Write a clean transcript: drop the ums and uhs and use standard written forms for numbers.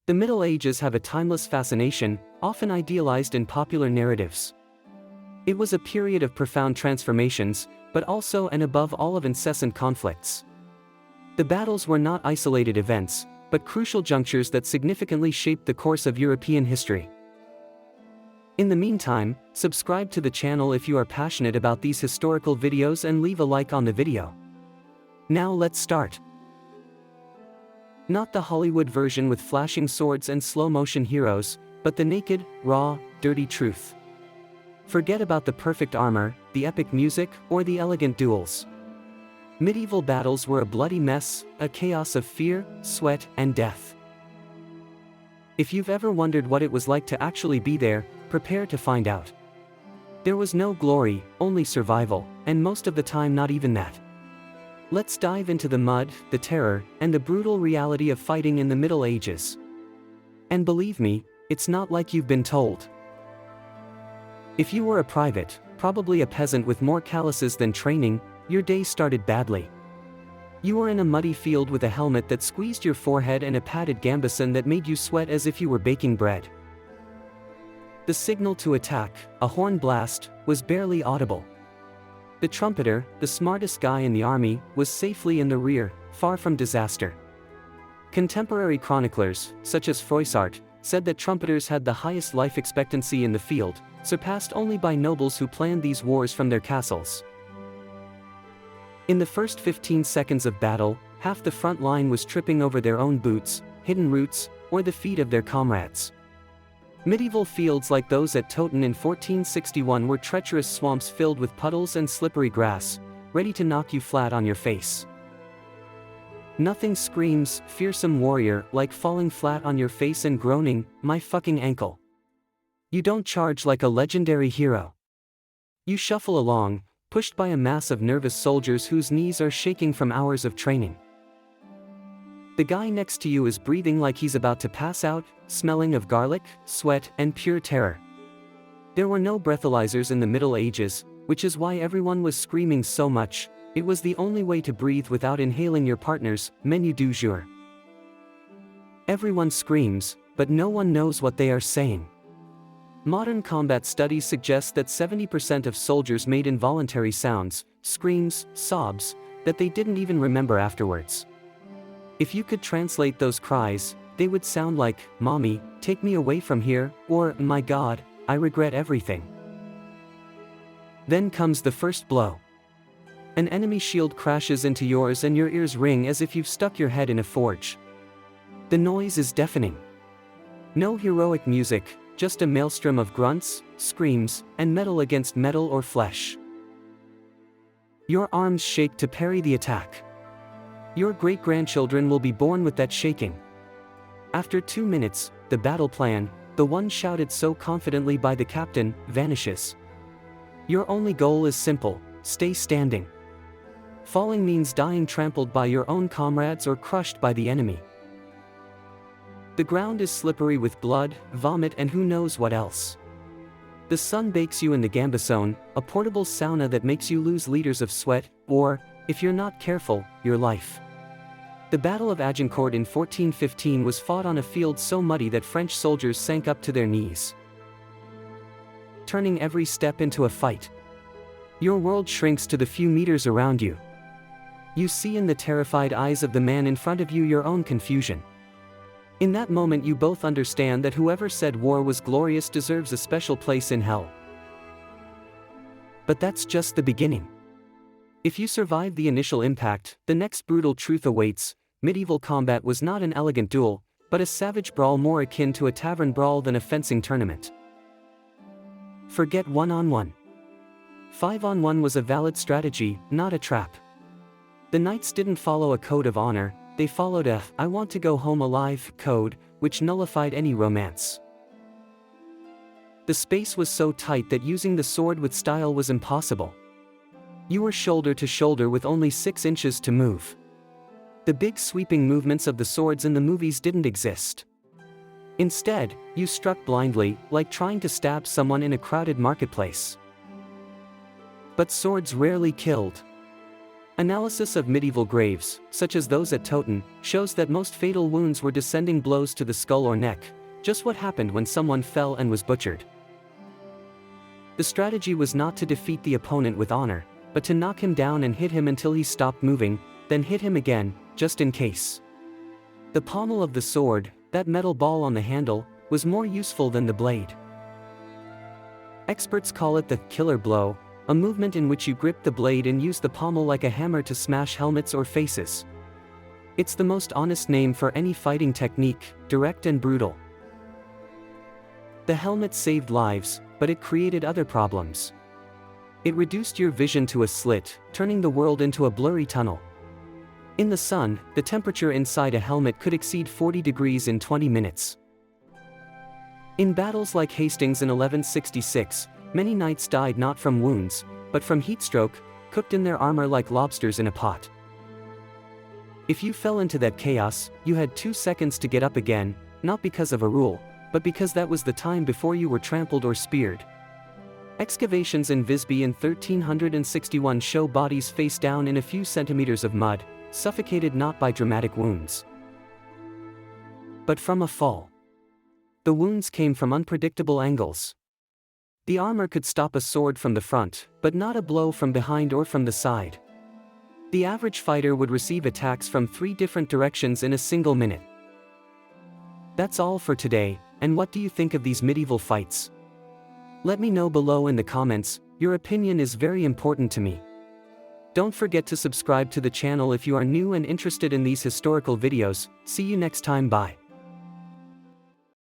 The Middle Ages have a timeless fascination, often idealized in popular narratives. It was a period of profound transformations, but also and above all of incessant conflicts. The battles were not isolated events, but crucial junctures that significantly shaped the course of European history. In the meantime, subscribe to the channel if you are passionate about these historical videos and leave a like on the video. Now let's start. Not the Hollywood version with flashing swords and slow-motion heroes, but the naked, raw, dirty truth. Forget about the perfect armor, the epic music, or the elegant duels. Medieval battles were a bloody mess, a chaos of fear, sweat, and death. If you've ever wondered what it was like to actually be there, prepare to find out. There was no glory, only survival, and most of the time not even that. Let's dive into the mud, the terror, and the brutal reality of fighting in the Middle Ages. And believe me, it's not like you've been told. If you were a private, probably a peasant with more calluses than training, your day started badly. You were in a muddy field with a helmet that squeezed your forehead and a padded gambeson that made you sweat as if you were baking bread. The signal to attack, a horn blast, was barely audible. The trumpeter, the smartest guy in the army, was safely in the rear, far from disaster. Contemporary chroniclers, such as Froissart, said that trumpeters had the highest life expectancy in the field, surpassed only by nobles who planned these wars from their castles. In the first 15 seconds of battle, half the front line was tripping over their own boots, hidden roots, or the feet of their comrades. Medieval fields like those at Toten in 1461 were treacherous swamps filled with puddles and slippery grass, ready to knock you flat on your face. Nothing screams, fearsome warrior, like falling flat on your face and groaning, "My fucking ankle." You don't charge like a legendary hero. You shuffle along, pushed by a mass of nervous soldiers whose knees are shaking from hours of training. The guy next to you is breathing like he's about to pass out, smelling of garlic, sweat, and pure terror. There were no breathalyzers in the Middle Ages, which is why everyone was screaming so much. It was the only way to breathe without inhaling your partner's menu du jour. Everyone screams, but no one knows what they are saying. Modern combat studies suggest that 70% of soldiers made involuntary sounds, screams, sobs, that they didn't even remember afterwards. If you could translate those cries, they would sound like, "Mommy, take me away from here," or, "My God, I regret everything." Then comes the first blow. An enemy shield crashes into yours and your ears ring as if you've stuck your head in a forge. The noise is deafening. No heroic music, just a maelstrom of grunts, screams, and metal against metal or flesh. Your arms shake to parry the attack. Your great-grandchildren will be born with that shaking. After 2 minutes, the battle plan, the one shouted so confidently by the captain, vanishes. Your only goal is simple: stay standing. Falling means dying trampled by your own comrades or crushed by the enemy. The ground is slippery with blood, vomit, and who knows what else. The sun bakes you in the gambeson, a portable sauna that makes you lose liters of sweat, or, if you're not careful, your life. The Battle of Agincourt in 1415 was fought on a field so muddy that French soldiers sank up to their knees, turning every step into a fight. Your world shrinks to the few meters around you. You see in the terrified eyes of the man in front of you your own confusion. In that moment you both understand that whoever said war was glorious deserves a special place in hell. But that's just the beginning. If you survive the initial impact, the next brutal truth awaits. Medieval combat was not an elegant duel, but a savage brawl more akin to a tavern brawl than a fencing tournament. Forget one-on-one. 5-on-1 was a valid strategy, not a trap. The knights didn't follow a code of honor, they followed a "I want to go home alive" code, which nullified any romance. The space was so tight that using the sword with style was impossible. You were shoulder to shoulder with only 6 inches to move. The big sweeping movements of the swords in the movies didn't exist. Instead, you struck blindly, like trying to stab someone in a crowded marketplace. But swords rarely killed. Analysis of medieval graves, such as those at Toten, shows that most fatal wounds were descending blows to the skull or neck, just what happened when someone fell and was butchered. The strategy was not to defeat the opponent with honor, but to knock him down and hit him until he stopped moving, then hit him again, just in case. The pommel of the sword, that metal ball on the handle, was more useful than the blade. Experts call it the killer blow, a movement in which you grip the blade and use the pommel like a hammer to smash helmets or faces. It's the most honest name for any fighting technique, direct and brutal. The helmet saved lives, but it created other problems. It reduced your vision to a slit, turning the world into a blurry tunnel. In the sun, the temperature inside a helmet could exceed 40 degrees in 20 minutes. In battles like Hastings in 1166, many knights died not from wounds, but from heatstroke, cooked in their armor like lobsters in a pot. If you fell into that chaos, you had 2 seconds to get up again, not because of a rule, but because that was the time before you were trampled or speared. Excavations in Visby in 1361 show bodies face down in a few centimeters of mud, suffocated not by dramatic wounds, but from a fall. The wounds came from unpredictable angles. The armor could stop a sword from the front, but not a blow from behind or from the side. The average fighter would receive attacks from 3 different directions in a single minute. That's all for today, and what do you think of these medieval fights? Let me know below in the comments. Your opinion is very important to me. Don't forget to subscribe to the channel if you are new and interested in these historical videos. See you next time, bye.